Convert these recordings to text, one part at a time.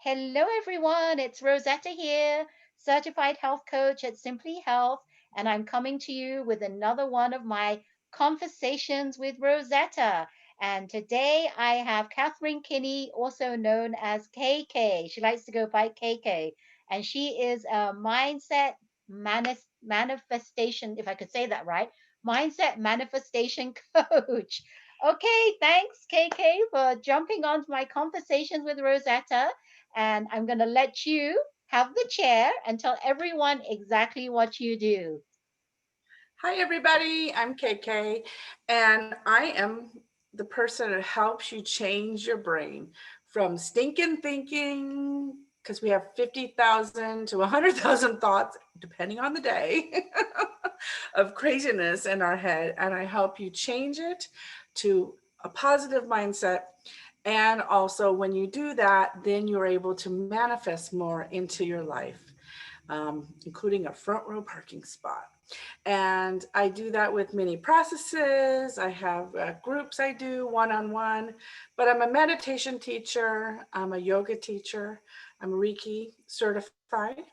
Hello, everyone. It's Rosetta here, certified health coach at Simply Health, and I'm coming to you with another one of my conversations with Rosetta. And today I have Katherine Kinney, also known as KK. She likes to go by KK, and she is a manifestation, if I could say that right, mindset manifestation coach. Okay, thanks, KK, for jumping onto my conversations with Rosetta, and I'm going to let you have the chair and tell everyone exactly what you do. Hi, everybody. I'm KK, and I am the person that helps you change your brain from stinking thinking, because we have 50,000 to 100,000 thoughts, depending on the day, of craziness in our head. And I help you change it to a positive mindset. And also, when you do that, then you're able to manifest more into your life, including a front row parking spot. And I do that with many processes. I have groups I do one-on-one, but I'm a meditation teacher. I'm a yoga teacher. I'm Reiki certified,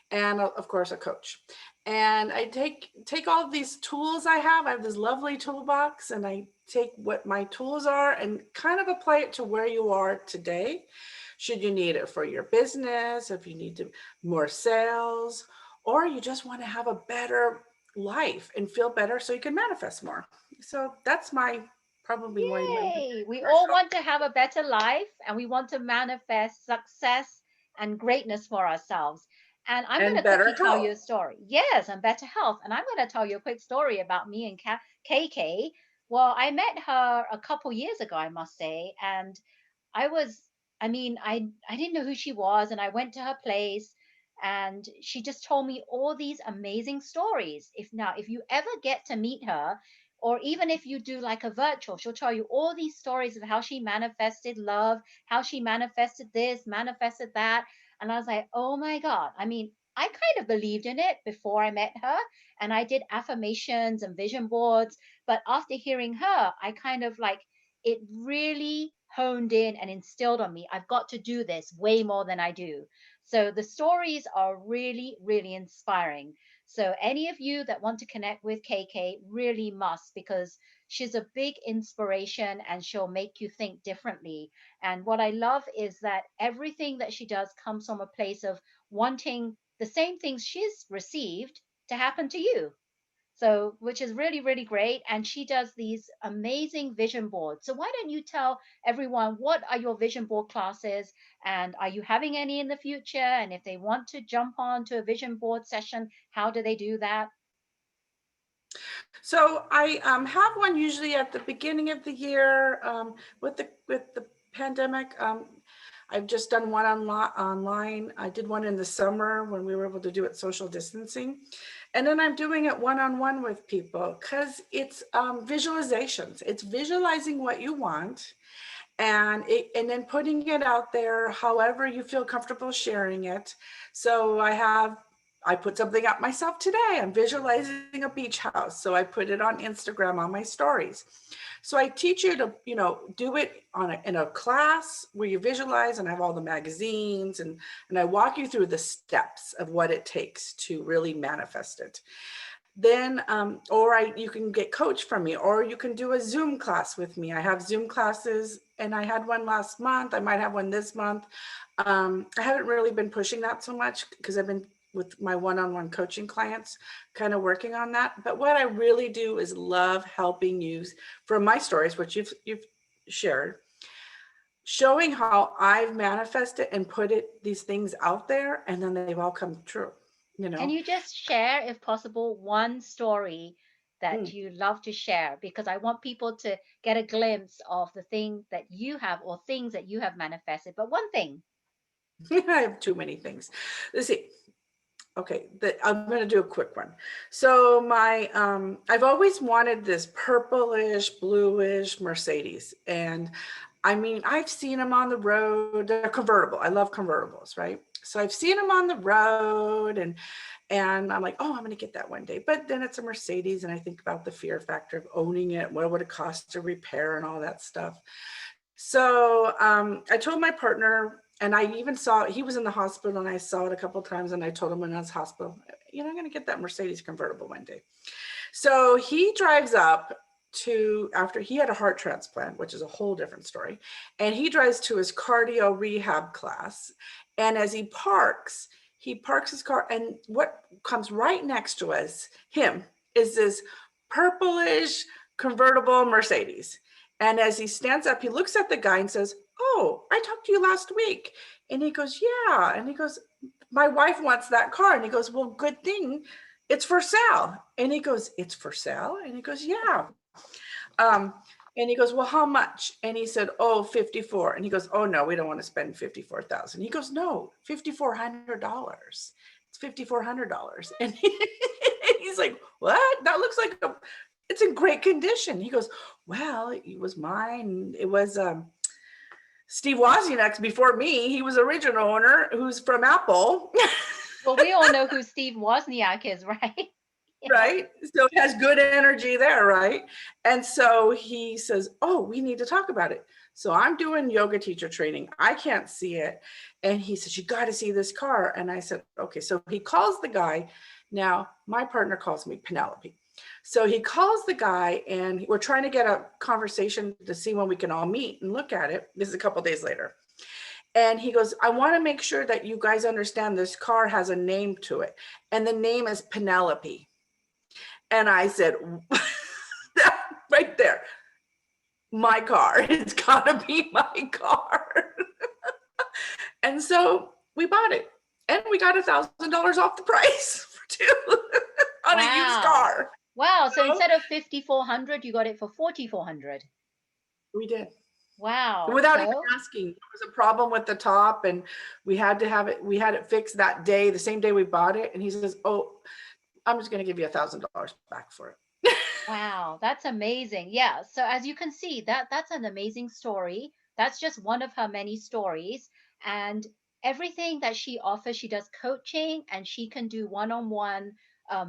and of course a coach. And I take all of these tools I have. I have this lovely toolbox, and I take what my tools are and kind of apply it to where you are today. Should you need it for your business, if you need to more sales, or you just want to have a better life and feel better so you can manifest more. So that's my probably my Yay! We all want to have a better life and we want to manifest success and greatness for ourselves. And I'm going and to better quickly tell you health. a story. Yes, and better health. And I'm going to tell you a quick story about me and KK. Well, I met her a couple years ago, I must say, and I was, I didn't know who she was, and I went to her place, and she just told me all these amazing stories. If you ever get to meet her, or even if you do like a virtual, she'll tell you all these stories of how she manifested love, how she manifested this, manifested that. And I was like, oh my God. I kind of believed in it before I met her, and I did affirmations and vision boards. But after hearing her, I kind of like, it really honed in and instilled on me, I've got to do this way more than I do. So the stories are really, really inspiring. So any of you that want to connect with KK really must, because she's a big inspiration and she'll make you think differently. And what I love is that everything that she does comes from a place of wanting the same things she's received to happen to you. So, which is really, really great. And she does these amazing vision boards. So, why don't you tell everyone what are your vision board classes, and are you having any in the future? And if they want to jump on to a vision board session, how do they do that? So I have one usually at the beginning of the year, with the pandemic. I've just done one online. I did one in the summer when we were able to do it social distancing, and then I'm doing it one-on-one with people because it's visualizations. It's visualizing what you want, and then putting it out there however you feel comfortable sharing it. So I put something up myself today. I'm visualizing a beach house, so I put it on Instagram on my stories. So I teach you to, do it in a class where you visualize, and I have all the magazines, and I walk you through the steps of what it takes to really manifest it. Then you can get coached from me, or you can do a Zoom class with me. I have Zoom classes, and I had one last month. I might have one this month. I haven't really been pushing that so much because I've been with my one-on-one coaching clients, kind of working on that. But what I really do is love helping you from my stories, which you've shared, showing how I've manifested and put these things out there, and then they've all come true. You Can know. you just share, if possible, one story that Mm. you love to share? Because I want people to get a glimpse of the thing that you have or things that you have manifested. But one thing. I have too many things. Let's see. Okay, I'm going to do a quick one. So I've always wanted this purplish, bluish Mercedes, and I've seen them on the road. They're convertible. I love convertibles, right? So I've seen them on the road, and I'm like, oh, I'm going to get that one day. But then it's a Mercedes, and I think about the fear factor of owning it. What would it cost to repair and all that stuff? So I told my partner And I even saw, he was in the hospital and I saw it a couple of times, and I told him when I was hospital, I'm going to get that Mercedes convertible one day. So he drives up to, after he had a heart transplant, which is a whole different story. And he drives to his cardio rehab class. And as he parks his car, and what comes right next to him is this purplish convertible Mercedes. And as he stands up, he looks at the guy and says, "Oh, I talked to you last week." And he goes, "Yeah." And he goes, "My wife wants that car." And he goes, "Well, good thing it's for sale." And he goes, "It's for sale?" And he goes, "Yeah." Um, and he goes, "Well, how much?" And he said, "Oh, 54." And he goes, "Oh no, we don't want to spend 54,000." He goes, "No, $5,400. It's $5,400." And he's like, "What? That looks like it's in great condition." He goes, "Well, it was mine. It was Steve Wozniak's before me. He was original owner, who's from Apple." Well, we all know who Steve Wozniak is, right? Yeah. Right? So it has good energy there, right? And so he says, "Oh, we need to talk about it." So I'm doing yoga teacher training. I can't see it. And he says, "You got to see this car." And I said, "Okay." So he calls the guy. Now, my partner calls me Penelope. So he calls the guy, and we're trying to get a conversation to see when we can all meet and look at it. This is a couple days later. And he goes, "I want to make sure that you guys understand this car has a name to it. And the name is Penelope." And I said, "That right there, my car. It's gotta be my car." And so we bought it, and we got $1,000 off the price for two on a used Wow. car. Wow. So So instead of 5,400, you got it for 4,400. we did, Wow. without even So, asking. There was a problem with the top, and we had to have it. We had it fixed that day, the same day we bought it. And he says, "Oh, I'm just going to give you $1,000 back for it." wow, that's amazing. Yeah. So as you can see, that's an amazing story. That's just one of her many stories. And everything that she offers, she does coaching and she can do one-on-one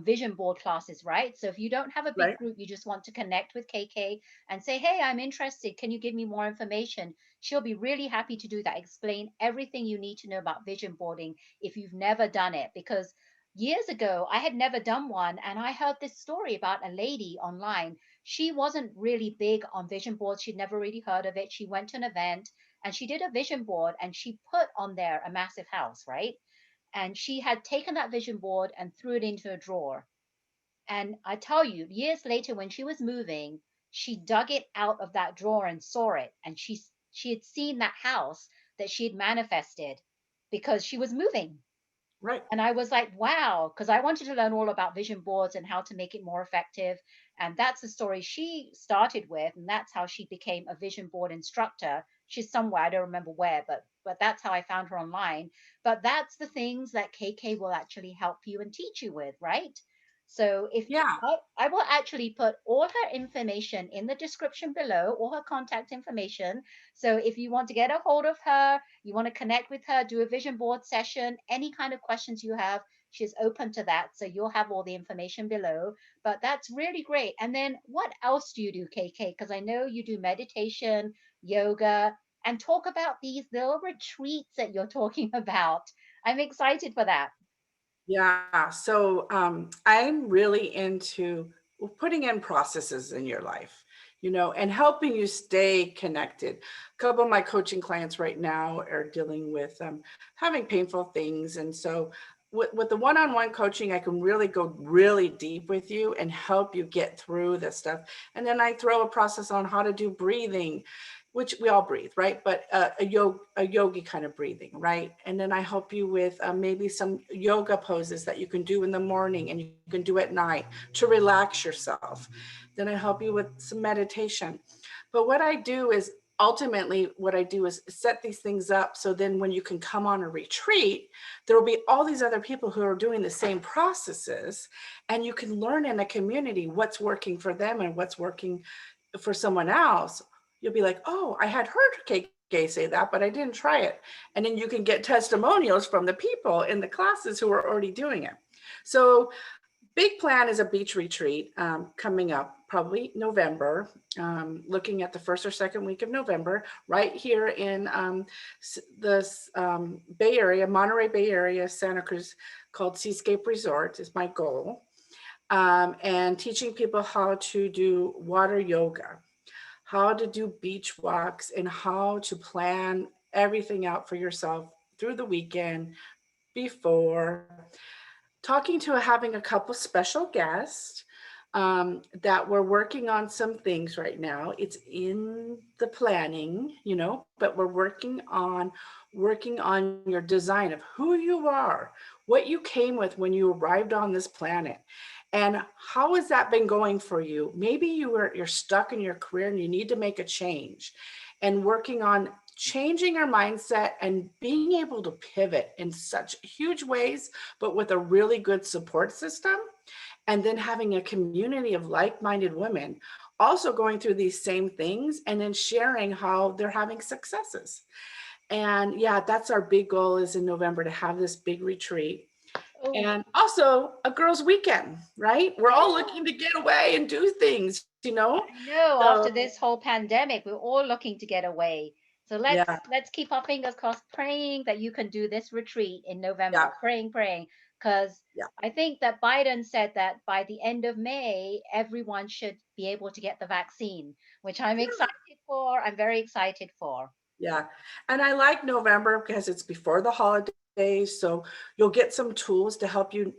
vision board classes, right? So if you don't have a big Right? group, you just want to connect with KK and say, "Hey, I'm interested. Can you give me more information?" She'll be really happy to do that. Explain everything you need to know about vision boarding if you've never done it, because years ago, I had never done one, and I heard this story about a lady online. She wasn't really big on vision boards. She'd never really heard of it. She went to an event and she did a vision board and she put on there a massive house, right? And she had taken that vision board and threw it into a drawer. And I tell you, years later, when she was moving, she dug it out of that drawer and saw it. And she had seen that house that she had manifested because she was moving. Right. And I was like, wow, because I wanted to learn all about vision boards and how to make it more effective. And that's the story she started with, and that's how she became a vision board instructor. She's somewhere, I don't remember where, but that's how I found her online. But that's the things that KK will actually help you and teach you with, right? So if Yeah. I will actually put all her information in the description below, all her contact information. So if you want to get a hold of her, you want to connect with her, do a vision board session, any kind of questions you have, she's open to that. So you'll have all the information below. But that's really great. And then what else do you do, KK? Because I know you do meditation, yoga, and talk about these little retreats that you're talking about. I'm excited for that. Yeah. So I'm really into putting in processes in your life, and helping you stay connected. A couple of my coaching clients right now are dealing with having painful things. And so with the one-on-one coaching, I can really go really deep with you and help you get through this stuff. And then I throw a process on how to do breathing, which we all breathe, right? But a yogi kind of breathing, right? And then I help you with maybe some yoga poses that you can do in the morning and you can do at night to relax yourself. Then I help you with some meditation. But what I do is ultimately what I do is set these things up so then when you can come on a retreat, there will be all these other people who are doing the same processes, and you can learn in a community what's working for them and what's working for someone else. You'll be like, "Oh, I had heard KK say that, but I didn't try it." And then you can get testimonials from the people in the classes who are already doing it. So big plan is a beach retreat coming up, probably November, looking at the first or second week of November, right here in the Bay Area, Monterey Bay Area, Santa Cruz, called Seascape Resort is my goal. And teaching people how to do water yoga, how to do beach walks, and how to plan everything out for yourself through the weekend before. Talking to having a couple special guests that we're working on some things right now. It's in the planning, but we're working on your design of who you are, what you came with when you arrived on this planet. And how has that been going for you? Maybe you're stuck in your career and you need to make a change, and working on changing our mindset and being able to pivot in such huge ways, but with a really good support system. And then having a community of like-minded women also going through these same things and then sharing how they're having successes. And yeah, that's our big goal, is in November to have this big retreat. Oh, And also a girls' weekend, right? We're all yeah. looking to get away and do things. I know So after this whole pandemic, we're all looking to get away. So yeah, let's keep our fingers crossed, praying that you can do this retreat in yeah, November. Praying, because yeah. I think that Biden said that by the end of May, everyone should be able to get the vaccine, which I'm excited for. I'm very excited for. Yeah. And I like November because it's before the holidays. So you'll get some tools to help you,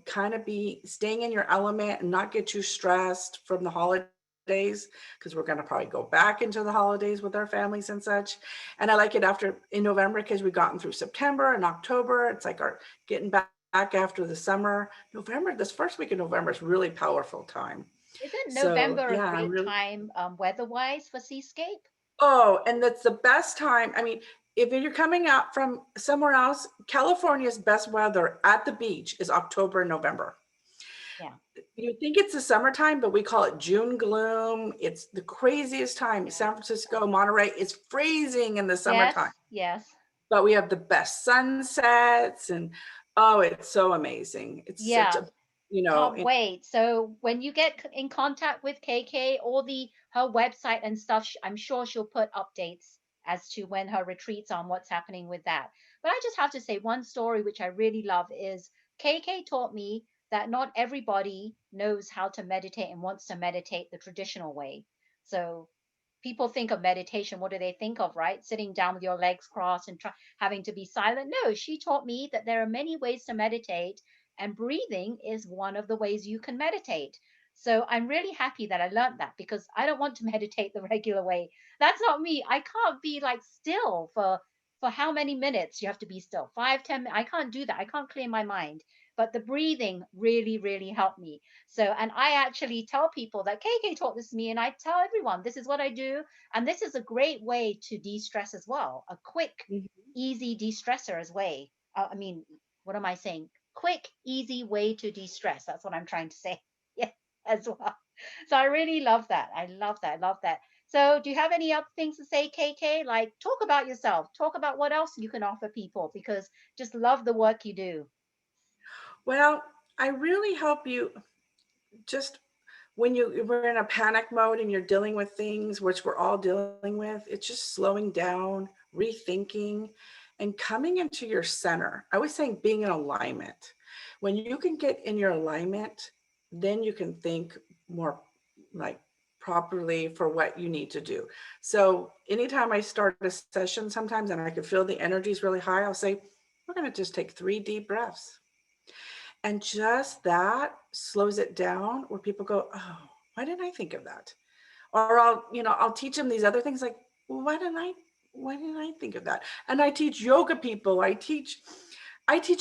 kind of be staying in your element and not get you stressed from the holidays, because we're going to probably go back into the holidays with our families and such. And I like it after in November because we've gotten through September and October. It's like our getting back after the summer. November, this first week of November is really powerful time. Isn't So November a yeah, I'm great really. time weather-wise for Seascape? Oh, and that's the best time. I mean, if you're coming out from somewhere else, California's best weather at the beach is October and November. Yeah. You think it's the summertime, but we call it June gloom. It's the craziest time. Yeah. San Francisco, Monterey is freezing in the summertime, Yes, yes. but we have the best sunsets, and oh, it's so amazing. It's such Yeah. a, Can't wait. So when you get in contact with KK, all the her website and stuff, I'm sure she'll put updates as to when her retreats are and what's happening with that. But I just have to say one story which I really love is KK taught me that not everybody knows how to meditate and wants to meditate the traditional way. So people think of meditation, what do they think of, right? Sitting down with your legs crossed and having to be silent. No, she taught me that there are many ways to meditate, and breathing is one of the ways you can meditate. So I'm really happy that I learned that, because I don't want to meditate the regular way. That's not me. I can't be like still for how many minutes you have to be still, 5, 10 minutes. I can't do that. I can't clear my mind. But the breathing really helped me. So, and I actually tell people that KK taught this to me, and I tell everyone this is what I do. And this is a great way to de stress as well. A quick, Mhm. easy de stressor as way. I mean, what am I saying? Quick, easy way to de stress. That's what I'm trying to say. Yeah, as well. So I really love that. I love that. I love that. So, do you have any other things to say, KK? Like, talk about yourself, talk about what else you can offer people, because just love the work you do. Well, I really help you just when we're in a panic mode and you're dealing with things, which we're all dealing with. It's just slowing down, rethinking, and coming into your center. I was saying being in alignment. When you can get in your alignment, then you can think more like properly for what you need to do. So anytime I start a session sometimes and I can feel the energy is really high, I'll say, we're going to just take 3 deep breaths. And just that slows it down, where people go, oh, why didn't I think of that? Or I'll teach them these other things like, well, why didn't I think of that? And I teach yoga people, I teach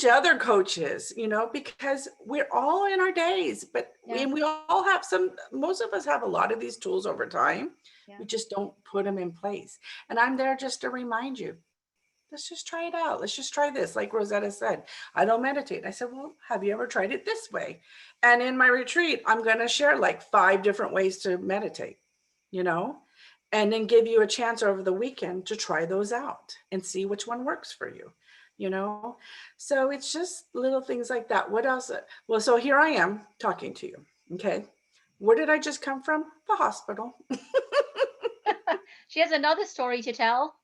other coaches, because we're all in our days, but Yeah, we all have most of us have a lot of these tools over time. yeah. We just don't put them in place. And I'm there just to remind you, let's just try it out. Let's just try this. Like Rosetta said, I don't meditate. I said, well, have you ever tried it this way? And in my retreat, I'm going to share like 5 different ways to meditate, you know, and then give you a chance over the weekend to try those out and see which one works for you. you know? So it's just little things like that. What else? Well, so here I am talking to you. Okay. Where did I just come from? The hospital. She has another story to tell.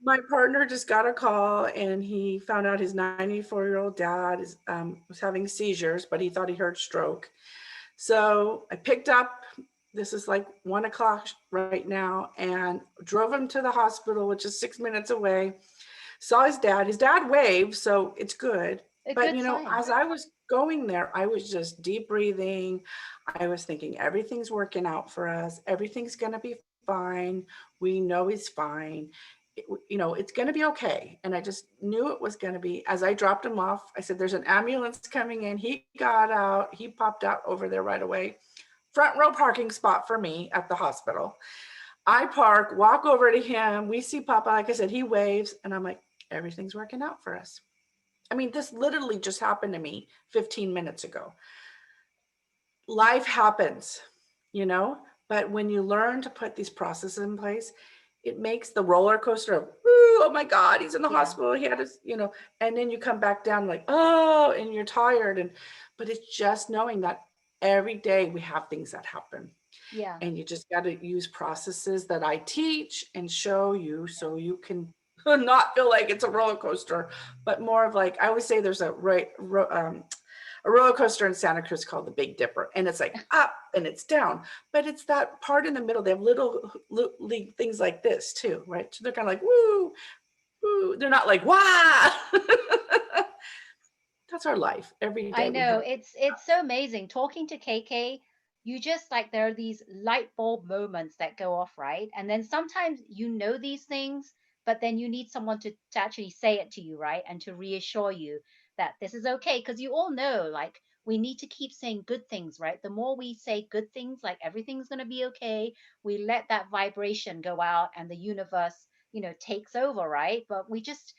My partner just got a call and he found out his 94-year-old dad was having seizures, but he thought he heard stroke. So I picked up, this is like 1 o'clock right now, and drove him to the hospital, which is 6 minutes away. Saw his dad. His dad waved, so it's good. A But, good sign. as I was going there, I was just deep breathing. I was thinking everything's working out for us. Everything's going to be fine. We know he's fine. It's going to be okay. And I just knew it was going to be. As I dropped him off, I said, there's an ambulance coming in. He got out. He popped out over there right away. Front row parking spot for me at the hospital. I park, walk over to him. We see Papa. Like I said, he waves. And I'm like, everything's working out for us. I mean, this literally just happened to me 15 minutes ago. Life happens, but when you learn to put these processes in place, it makes the roller coaster of, oh my God, he's in the Yeah. hospital. He had his, and then you come back down like, oh, and you're tired. But it's just knowing that every day we have things that happen. Yeah. And you just got to use processes that I teach and show you so you can not feel like it's a roller coaster, but more of like, I always say there's a roller coaster in Santa Cruz called the Big Dipper, and it's like up and it's down, but it's that part in the middle. They have little things like this too, right? So they're kind of like, woo, woo. They're not like, wah. That's our life. Every day I we know. have. It's so amazing talking to KK. You just like there are these light bulb moments that go off, right? And then sometimes you know these things, but then you need someone to actually say it to you, right? And to reassure you that this is okay. Because you all know, like, we need to keep saying good things, right? The more we say good things, like everything's going to be okay, we let that vibration go out and the universe, takes over, right? But we just,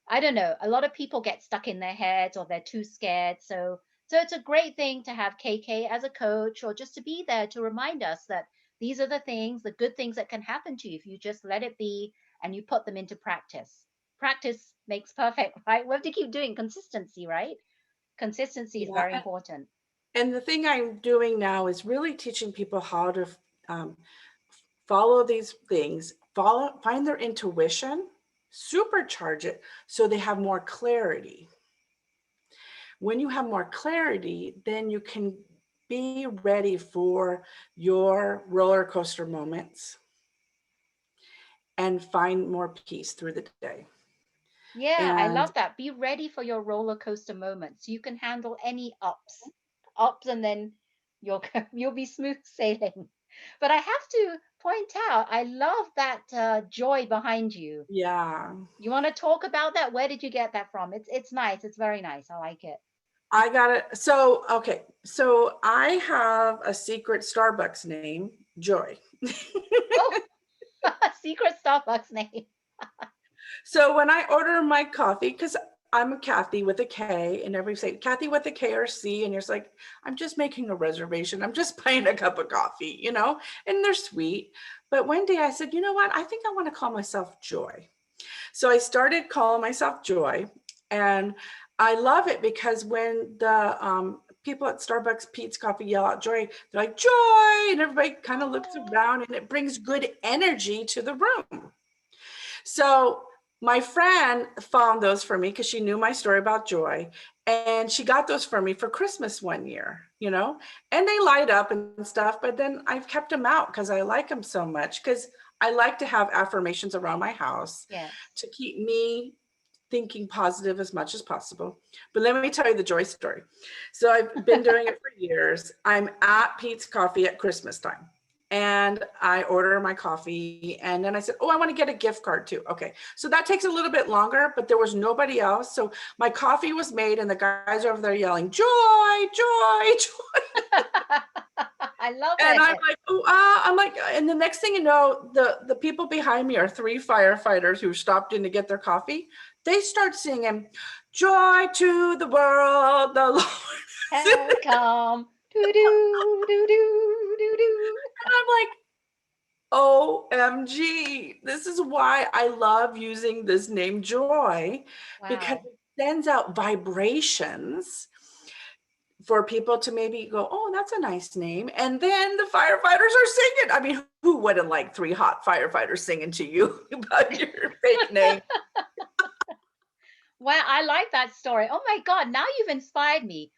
I don't know. A lot of people get stuck in their heads or they're too scared. So it's a great thing to have KK as a coach or just to be there to remind us that these are the things, the good things that can happen to you if you just let it be and you put them into practice. Practice makes perfect, right? We have to keep doing consistency, right? Consistency is Yeah. very important. And the thing I'm doing now is really teaching people how to um, follow these things, find their intuition, supercharge it so they have more clarity. When you have more clarity, then you can be ready for your roller coaster moments and find more peace through the day. Yeah, I And love that. Be ready for your roller coaster moments. You can handle any ups, and then you'll you'll be smooth sailing. But I have to point out, I love that joy behind you. yeah, You want to talk about that? Where did you get that from? It's nice. It's very nice. I like it. I got it. So, okay. So I have a secret Starbucks name, Joy. Oh, secret Starbucks name. So when I order my coffee, because I'm a Kathy with a K, and everybody say Kathy with a K or C, and you're just like, I'm just making a reservation. I'm just buying a cup of coffee, and they're sweet. But one day I said, you know what? I think I want to call myself Joy. So I started calling myself Joy, and I love it because when the people at Starbucks, Pete's Coffee yell out Joy, they're like, Joy, and everybody kind of looks Oh, around, and it brings good energy to the room. So my friend found those for me because she knew my story about joy. And she got those for me for Christmas one year, and they light up and stuff. But then I've kept them out because I like them so much because I like to have affirmations around my house yes. to keep me thinking positive as much as possible. But let me tell you the joy story. So I've been doing it for years. I'm at Pete's Coffee at Christmas time. And I order my coffee. And then I said, oh, I want to get a gift card too. Okay. So that takes a little bit longer, but there was nobody else. So my coffee was made and the guys are over there yelling, joy, joy, joy. I love And I'm it. like, oh, I'm like, and the next thing you know, the people behind me are 3 firefighters who stopped in to get their coffee. They start singing, joy to the world, the Lord. Has come. Do do do do do do. And I'm like, OMG. This is why I love using this name Joy, because Wow. it sends out vibrations for people to maybe go, oh, that's a nice name. And then the firefighters are singing. I mean, who wouldn't like three hot firefighters singing to you about your fake name? Wow, I like that story. Oh my God, now you've inspired me.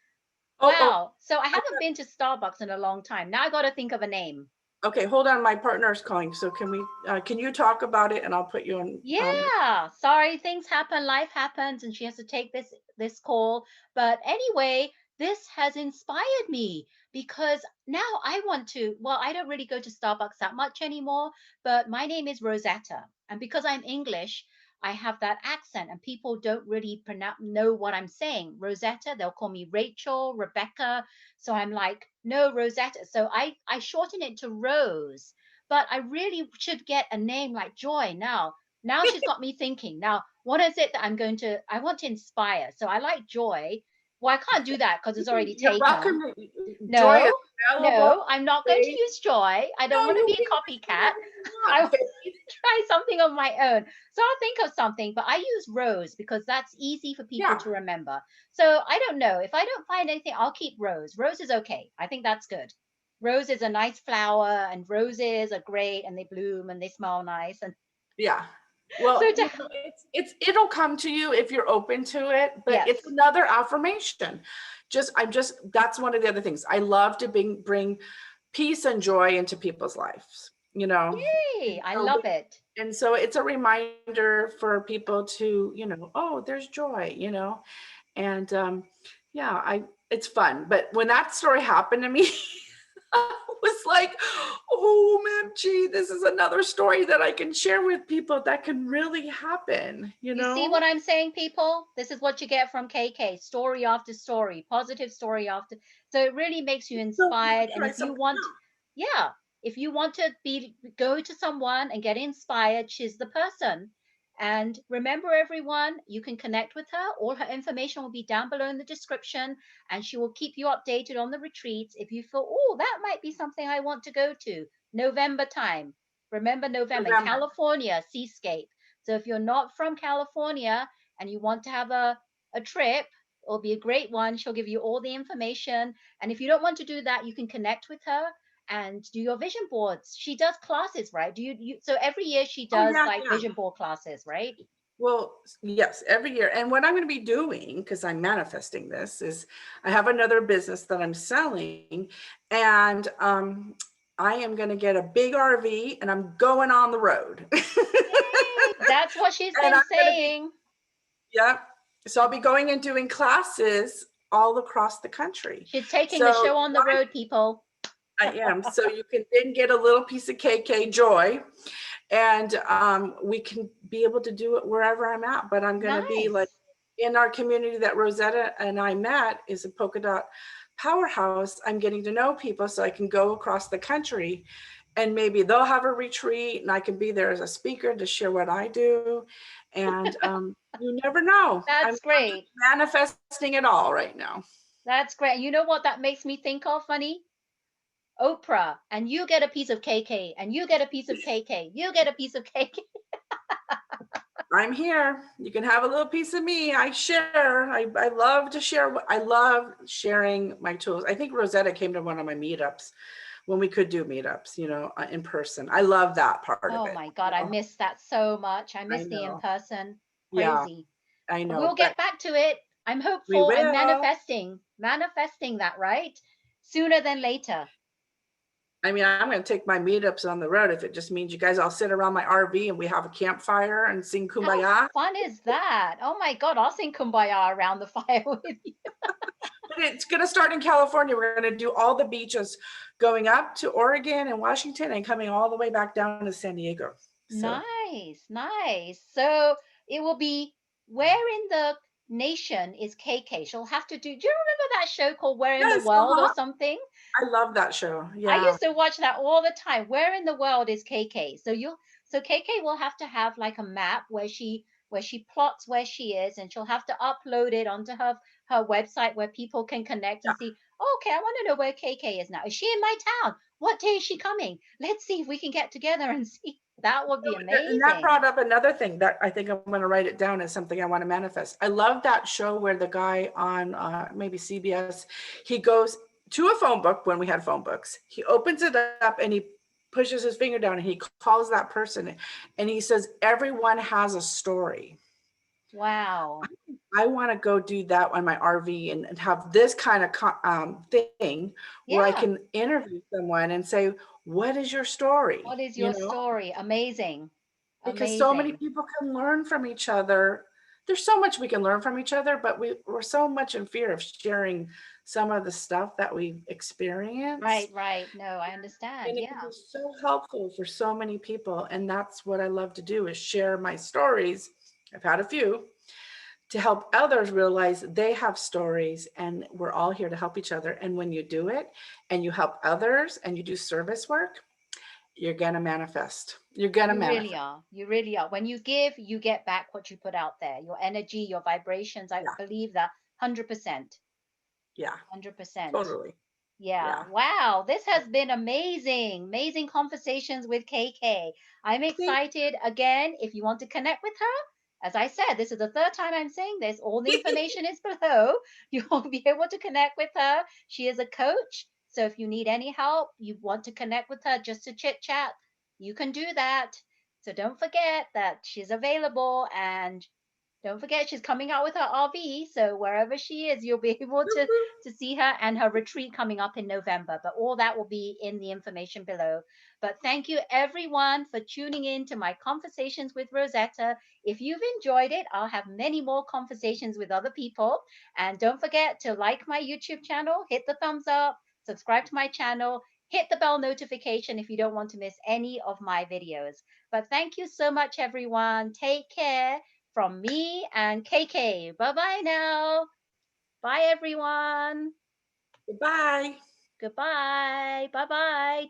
Oh, oh, Wow. So I haven't been to Starbucks in a long time. Now I got to think of a name. okay. Hold on. My partner's calling. So can you talk about it and I'll put you on, Yeah, sorry, things happen, life happens, and she has to take this call. But anyway, this has inspired me because now I want to. Well, I don't really go to Starbucks that much anymore, but my name is Rosetta, and because I'm English, I have that accent, and people don't really know what I'm saying. Rosetta, they'll call me Rachel, Rebecca, so I'm like, no, Rosetta. So I shorten it to Rose. But I really should get a name like Joy now she's got me thinking. Now, what is it that I want to inspire? So I like joy. Well, I can't do that because it's already you're taken. welcome. Joy No, is available. no, I'm not going to Faith. use joy. I don't No, want to you be can a use copycat. whatever you I want. want to try something of my own. So I'll think of something, but I use rose because that's easy for people Yeah. to remember. So I don't know. If I don't find anything, I'll keep rose. Rose is okay. I think that's good. Rose is a nice flower, and roses are great, and they bloom and they smell nice. And Yeah. so Well, to it'll come to you if you're open to it, but it's yes. another affirmation. That's one of the other things. I love to bring peace and joy into people's lives, you know. Yay! I So love it. it's a reminder for people to, oh, there's joy, and yeah, it's fun. But when that story happened to me, I was like, oh man, gee, this is another story that I can share with people that can really happen, You see what I'm saying, people? This is what you get from KK, story after story, positive story after. So it really makes you So I'm inspired. gonna And try if you something want, new. yeah, if you want to go to someone and get inspired, she's the person. And remember, everyone, you can connect with her. All her information will be down below in the description, and she will keep you updated on the retreats. If you feel, oh, that might be something I want to go to, November time. Remember November in November. California, Seascape. So if you're not from California and you want to have a trip, it'll be a great one. She'll give you all the information. And if you don't want to do that, you can connect with her and do your vision boards. She does classes, right? So every year she Oh does yeah, like yeah. vision board classes, right? Well, yes, every year. And what I'm going to be doing, because I'm manifesting this, is I have another business that I'm selling, and I am going to get a big RV, and I'm going on the road. Yay! That's what she's And been I'm going to be, saying. yeah. So I'll be going and doing classes all across the country. She's taking the So show on the road, people. I am. So you can then get a little piece of KK joy, and we can be able to do it wherever I'm at. But I'm going to be like Nice. in our community that Rosetta and I met is a polka dot powerhouse. I'm getting to know people so I can go across the country, and maybe they'll have a retreat and I can be there as a speaker to share what I do. And you never know. I'm That's just great. manifesting it all right now. That's great. You know what that makes me think of, funny? Oprah, and you get a piece of KK, and you get a piece of KK, you get a piece of KK. I'm here. You can have a little piece of me. I share. I love to share. I love sharing my tools. I think Rosetta came to one of my meetups when we could do meetups, in person. I love that part of Oh it. my God, I miss that so much. I I miss the in know. person. Yeah, Crazy. I But know. we'll But get back to it. I'm we hopeful. I'm will. manifesting that, right? Sooner than later. I mean, I'm going to take my meetups on the road if it just means you guys all sit around my RV and we have a campfire and sing How kumbaya. fun is that? Oh my God, I'll sing Kumbaya around the fire with you. But it's going to start in California. We're going to do all the beaches going up to Oregon and Washington and coming all the way back down to San Diego. So Nice, nice. So it will be where in the nation is KK? She'll have to do. Do you remember that show called Where in the yes, World or something? I love that show. I Yeah. used to watch that all the time. Where in the world is KK? So KK will have to have like a map where she plots where she is, and she'll have to upload it onto her website where people can connect Yeah. and see, oh, okay, I want to know where KK is now. Is she in my town? what day is she coming? Let's see if we can get together and see. That would be And that amazing. brought up another thing that I think I'm going to write it down as something I want to manifest. I love that show where the guy on maybe CBS, he goes to a phone book when we had phone books. He opens it up and he pushes his finger down and he calls that person and he says, everyone has a story. Wow. I want to go do that on my RV and have this kind of thing where I Yeah. can interview someone and say, what is your story? What is You your know, story? Amazing. because so many Amazing. people can learn from each other. There's so much we can learn from each other, but we're so much in fear of sharing some of the stuff that we experience. Right, right. No, I understand. And it Yeah. can be so helpful for so many people. And that's what I love to do is share my stories. I've had a few to help others realize they have stories and we're all here to help each other. And when you do it and you help others and you do service work, you're going to manifest. You're going to You really manifest. are. You really are. When you give, you get back what you put out there. Your energy, your vibrations. I Yeah. believe that 100%. Yeah. 100%. Totally. Yeah. Yeah. Wow. This has been amazing. Amazing conversations with KK. I'm Thank excited. Again, if you want to connect with her, as I said, this is the third time I'm saying this. All the information is below. You'll be able to connect with her. She is a coach. So if you need any help, you want to connect with her just to chit chat, you can do that. So don't forget that she's available, and don't forget, she's coming out with her RV. So wherever she is, you'll be able you. to see her, and her retreat coming up in November. But all that will be in the information below. But thank you everyone for tuning in to my conversations with Rosetta. If you've enjoyed it, I'll have many more conversations with other people. And don't forget to like my YouTube channel, hit the thumbs up, subscribe to my channel, hit the bell notification if you don't want to miss any of my videos. But thank you so much, everyone. Take care from me and KK. Bye bye now. Bye, everyone. Goodbye. Goodbye. Bye bye.